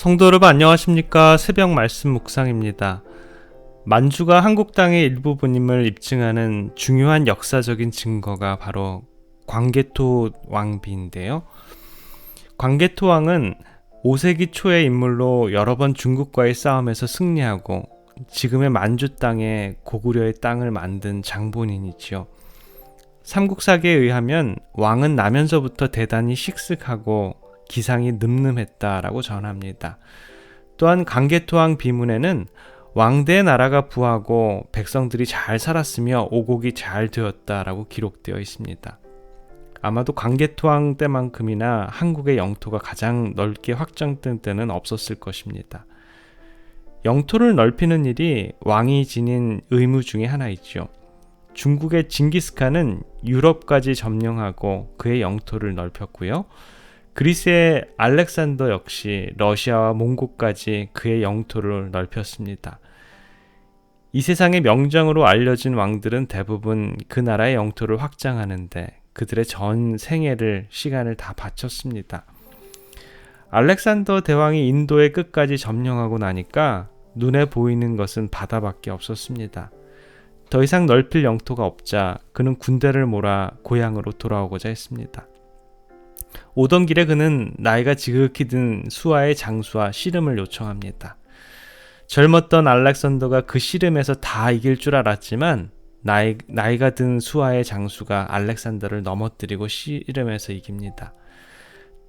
성도 여러분 안녕하십니까? 새벽 말씀 묵상입니다. 만주가 한국 땅의 일부분임을 입증하는 중요한 역사적인 증거가 바로 광개토 왕비인데요. 광개토 왕은 5세기 초의 인물로 여러 번 중국과의 싸움에서 승리하고 지금의 만주 땅에 고구려의 땅을 만든 장본인이지요. 삼국사기에 의하면 왕은 나면서부터 대단히 씩씩하고 기상이 늠름했다라고 전합니다. 또한 광개토왕 비문에는 왕대의 나라가 부하고 백성들이 잘 살았으며 오곡이 잘 되었다라고 기록되어 있습니다. 아마도 광개토왕 때만큼이나 한국의 영토가 가장 넓게 확장된 때는 없었을 것입니다. 영토를 넓히는 일이 왕이 지닌 의무 중에 하나이죠. 중국의 징기스칸은 유럽까지 점령하고 그의 영토를 넓혔고요. 그리스의 알렉산더 역시 러시아와 몽고까지 그의 영토를 넓혔습니다. 이 세상의 명장으로 알려진 왕들은 대부분 그 나라의 영토를 확장하는데 그들의 전 생애를 시간을 다 바쳤습니다. 알렉산더 대왕이 인도의 끝까지 점령하고 나니까 눈에 보이는 것은 바다밖에 없었습니다. 더 이상 넓힐 영토가 없자 그는 군대를 몰아 고향으로 돌아오고자 했습니다. 오던 길에 그는 나이가 지극히 든 수하의 장수와 씨름을 요청합니다. 젊었던 알렉산더가 그 씨름에서 다 이길 줄 알았지만 나이가 든 수하의 장수가 알렉산더를 넘어뜨리고 씨름에서 이깁니다.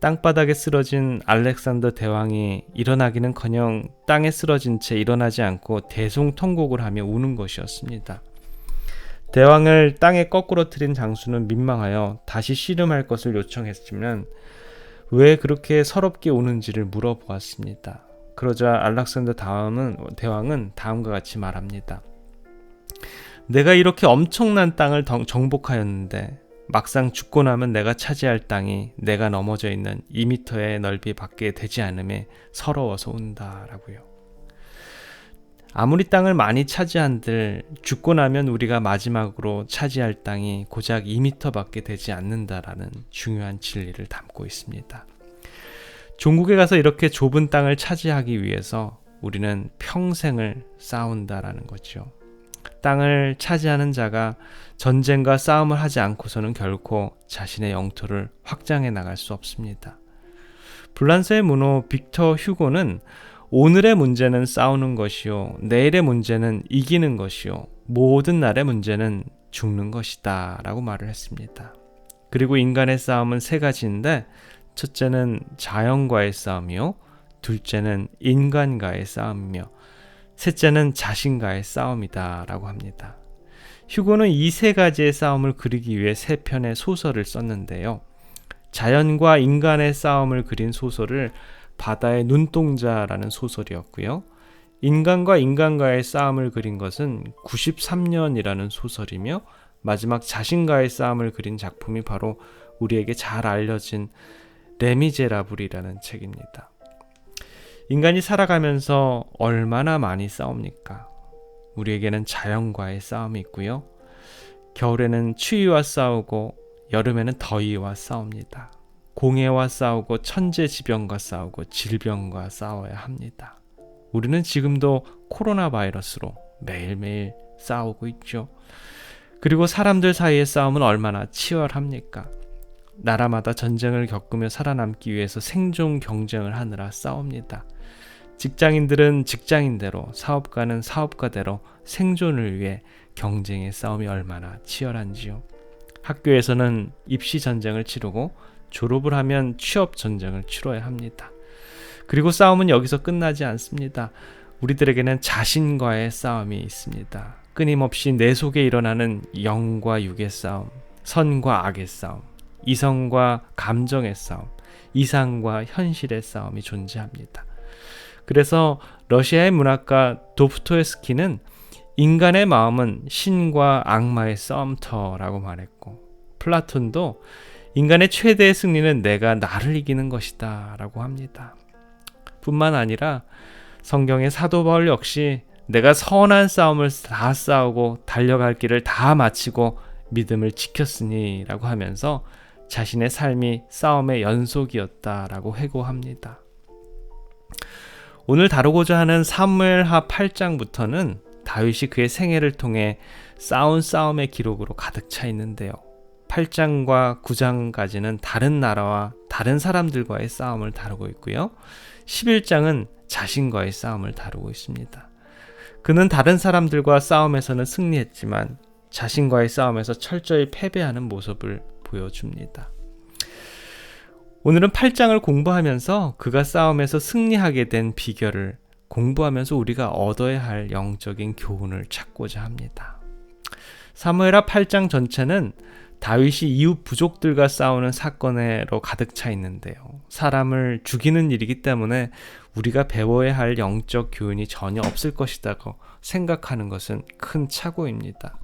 땅바닥에 쓰러진 알렉산더 대왕이 일어나기는커녕 땅에 쓰러진 채 일어나지 않고 대송통곡을 하며 우는 것이었습니다. 대왕을 땅에 거꾸로 틀인 장수는 민망하여 다시 씨름할 것을 요청했지만 왜 그렇게 서럽게 우는지를 물어보았습니다. 그러자 알렉산더 대왕은 다음과 같이 말합니다. 내가 이렇게 엄청난 땅을 정복하였는데 막상 죽고 나면 내가 차지할 땅이 내가 넘어져 있는 2m의 넓이 밖에 되지 않음에 서러워서 운다라고요. 아무리 땅을 많이 차지한들 죽고 나면 우리가 마지막으로 차지할 땅이 고작 2m밖에 되지 않는다라는 중요한 진리를 담고 있습니다. 종국에 가서 이렇게 좁은 땅을 차지하기 위해서 우리는 평생을 싸운다라는 거죠. 땅을 차지하는 자가 전쟁과 싸움을 하지 않고서는 결코 자신의 영토를 확장해 나갈 수 없습니다. 불란서의 문호 빅터 휴고는 오늘의 문제는 싸우는 것이요 내일의 문제는 이기는 것이요 모든 날의 문제는 죽는 것이다 라고 말을 했습니다. 그리고 인간의 싸움은 세 가지인데 첫째는 자연과의 싸움이요 둘째는 인간과의 싸움이며 셋째는 자신과의 싸움이다 라고 합니다. 휴고는 이 세 가지의 싸움을 그리기 위해 세 편의 소설을 썼는데요. 자연과 인간의 싸움을 그린 소설을 바다의 눈동자라는 소설이었고요. 인간과 인간과의 싸움을 그린 것은 93년이라는 소설이며 마지막 자신과의 싸움을 그린 작품이 바로 우리에게 잘 알려진 레미제라블이라는 책입니다. 인간이 살아가면서 얼마나 많이 싸웁니까? 우리에게는 자연과의 싸움이 있고요. 겨울에는 추위와 싸우고 여름에는 더위와 싸웁니다. 공해와 싸우고 천재지변과 싸우고 질병과 싸워야 합니다. 우리는 지금도 코로나 바이러스로 매일매일 싸우고 있죠. 그리고 사람들 사이의 싸움은 얼마나 치열합니까? 나라마다 전쟁을 겪으며 살아남기 위해서 생존 경쟁을 하느라 싸웁니다. 직장인들은 직장인대로, 사업가는 사업가대로 생존을 위해 경쟁의 싸움이 얼마나 치열한지요. 학교에서는 입시 전쟁을 치르고 졸업을 하면 취업 전쟁을 치러야 합니다. 그리고 싸움은 여기서 끝나지 않습니다. 우리들에게는 자신과의 싸움이 있습니다. 끊임없이 내 속에 일어나는 영과 육의 싸움, 선과 악의 싸움, 이성과 감정의 싸움, 이상과 현실의 싸움이 존재합니다. 그래서 러시아의 문학가 도스토옙스키는 인간의 마음은 신과 악마의 싸움터라고 말했고, 플라톤도 인간의 최대의 승리는 내가 나를 이기는 것이다 라고 합니다. 뿐만 아니라 성경의 사도 바울 역시 내가 선한 싸움을 다 싸우고 달려갈 길을 다 마치고 믿음을 지켰으니 라고 하면서 자신의 삶이 싸움의 연속이었다라고 회고합니다. 오늘 다루고자 하는 사무엘하 8장부터는 다윗이 그의 생애를 통해 싸운 싸움의 기록으로 가득 차 있는데요. 8장과 9장까지는 다른 나라와 다른 사람들과의 싸움을 다루고 있고요. 11장은 자신과의 싸움을 다루고 있습니다. 그는 다른 사람들과 싸움에서는 승리했지만 자신과의 싸움에서 철저히 패배하는 모습을 보여줍니다. 오늘은 8장을 공부하면서 그가 싸움에서 승리하게 된 비결을 공부하면서 우리가 얻어야 할 영적인 교훈을 찾고자 합니다. 사무엘하 8장 전체는 다윗이 이웃 부족들과 싸우는 사건으로 가득 차 있는데요. 사람을 죽이는 일이기 때문에 우리가 배워야 할 영적 교훈이 전혀 없을 것이라고 생각하는 것은 큰 착오입니다.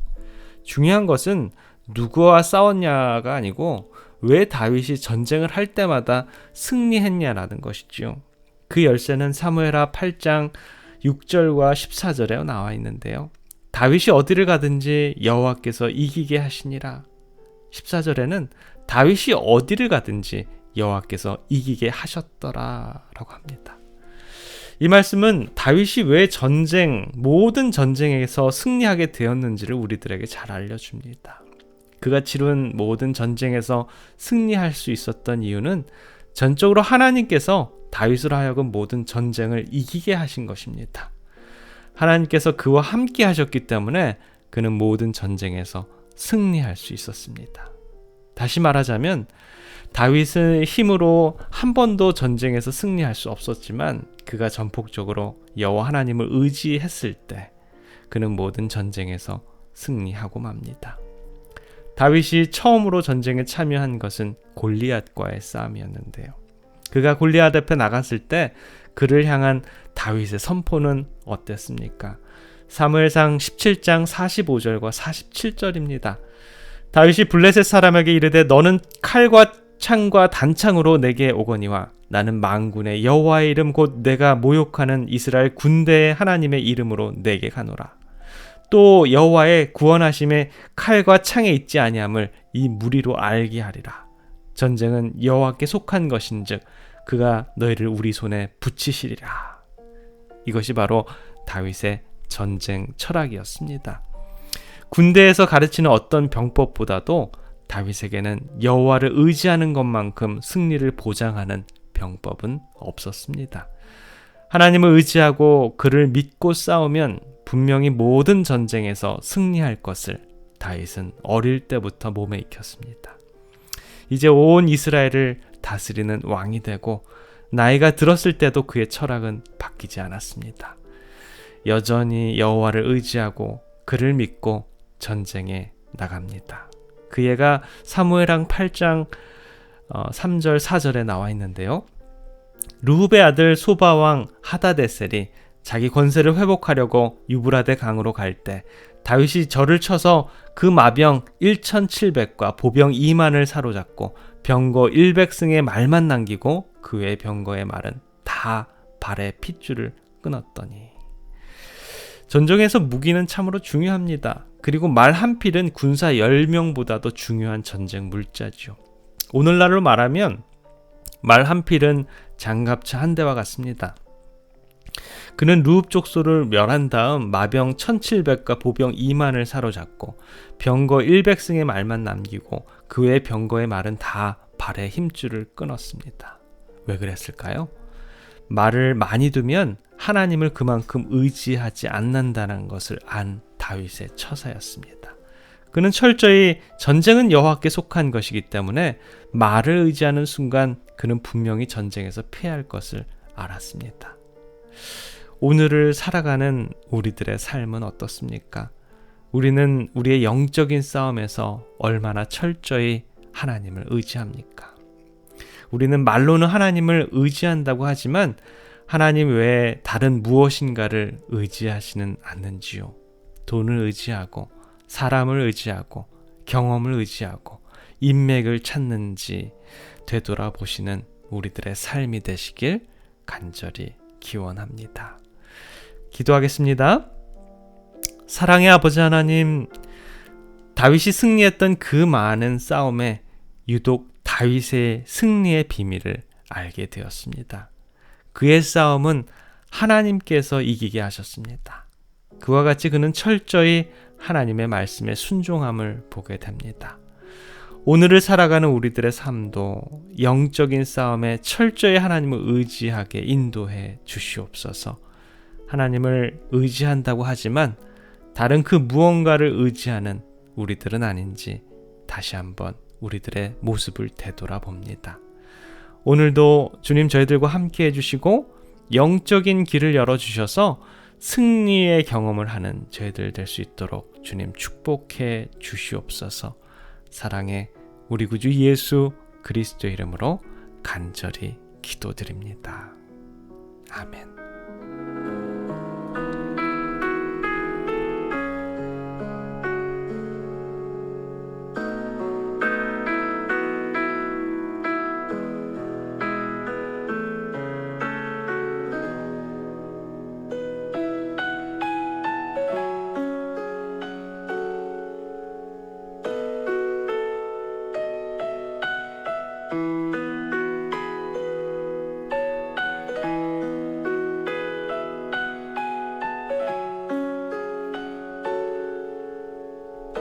중요한 것은 누구와 싸웠냐가 아니고 왜 다윗이 전쟁을 할 때마다 승리했냐라는 것이지요. 그 열쇠는 사무엘하 8장 6절과 14절에 나와 있는데요. 다윗이 어디를 가든지 여호와께서 이기게 하시니라. 14절에는 다윗이 어디를 가든지 여호와께서 이기게 하셨더라 라고 합니다. 이 말씀은 다윗이 왜 모든 전쟁에서 승리하게 되었는지를 우리들에게 잘 알려줍니다. 그가 치룬 모든 전쟁에서 승리할 수 있었던 이유는 전적으로 하나님께서 다윗으로 하여금 모든 전쟁을 이기게 하신 것입니다. 하나님께서 그와 함께 하셨기 때문에 그는 모든 전쟁에서 승리할 수 있었습니다. 다시 말하자면 다윗의 힘으로 한 번도 전쟁에서 승리할 수 없었지만 그가 전폭적으로 여호와 하나님을 의지했을 때 그는 모든 전쟁에서 승리하고 맙니다. 다윗이 처음으로 전쟁에 참여한 것은 골리앗과의 싸움이었는데요. 그가 골리앗 앞에 나갔을 때 그를 향한 다윗의 선포는 어땠습니까? 사무엘상 17장 45절과 47절입니다. 다윗이 블레셋 사람에게 이르되 너는 칼과 창과 단창으로 내게 오거니와 나는 만군의 여호와의 이름 곧 내가 모욕하는 이스라엘 군대의 하나님의 이름으로 내게 가노라. 또 여호와의 구원하심에 칼과 창에 있지 아니함을 이 무리로 알게 하리라. 전쟁은 여호와께 속한 것인즉 그가 너희를 우리 손에 붙이시리라. 이것이 바로 다윗의 전쟁 철학이었습니다. 군대에서 가르치는 어떤 병법보다도 다윗에게는 여호와를 의지하는 것만큼 승리를 보장하는 병법은 없었습니다. 하나님을 의지하고 그를 믿고 싸우면 분명히 모든 전쟁에서 승리할 것을 다윗은 어릴 때부터 몸에 익혔습니다. 이제 온 이스라엘을 다스리는 왕이 되고 나이가 들었을 때도 그의 철학은 바뀌지 않았습니다. 여전히 여호와를 의지하고 그를 믿고 전쟁에 나갑니다. 그 예가 사무엘상 8장 3절 4절에 나와 있는데요. 르굽의 아들 소바왕 하다데셀이 자기 권세를 회복하려고 유브라데 강으로 갈 때 다윗이 절을 쳐서 그 마병 1700과 보병 2만을 사로잡고 병거 100승의 말만 남기고 그 외 병거의 말은 다 발에 핏줄을 끊었더니. 전쟁에서 무기는 참으로 중요합니다. 그리고 말 한 필은 군사 10명보다도 중요한 전쟁 물자죠. 오늘날로 말하면 말 한 필은 장갑차 한 대와 같습니다. 그는 르굽 족속을 멸한 다음 마병 1700과 보병 2만을 사로잡고 병거 100승의 말만 남기고 그 외 병거의 말은 다 발에 힘줄을 끊었습니다. 왜 그랬을까요? 말을 많이 두면 하나님을 그만큼 의지하지 않는다는 것을 안 다윗의 처사였습니다. 그는 철저히 전쟁은 여호와께 속한 것이기 때문에 말을 의지하는 순간 그는 분명히 전쟁에서 패할 것을 알았습니다. 오늘을 살아가는 우리들의 삶은 어떻습니까? 우리는 우리의 영적인 싸움에서 얼마나 철저히 하나님을 의지합니까? 우리는 말로는 하나님을 의지한다고 하지만 하나님 외에 다른 무엇인가를 의지하지는 않는지요. 돈을 의지하고 사람을 의지하고 경험을 의지하고 인맥을 찾는지 되돌아보시는 우리들의 삶이 되시길 간절히 기원합니다. 기도하겠습니다. 사랑의 아버지 하나님, 다윗이 승리했던 그 많은 싸움에 유독 다윗의 승리의 비밀을 알게 되었습니다. 그의 싸움은 하나님께서 이기게 하셨습니다. 그와 같이 그는 철저히 하나님의 말씀에 순종함을 보게 됩니다. 오늘을 살아가는 우리들의 삶도 영적인 싸움에 철저히 하나님을 의지하게 인도해 주시옵소서. 하나님을 의지한다고 하지만 다른 그 무언가를 의지하는 우리들은 아닌지 다시 한번 우리들의 모습을 되돌아봅니다. 오늘도 주님 저희들과 함께 해주시고 영적인 길을 열어주셔서 승리의 경험을 하는 저희들 될 수 있도록 주님 축복해 주시옵소서. 사랑의 우리 구주 예수 그리스도의 이름으로 간절히 기도드립니다. 아멘.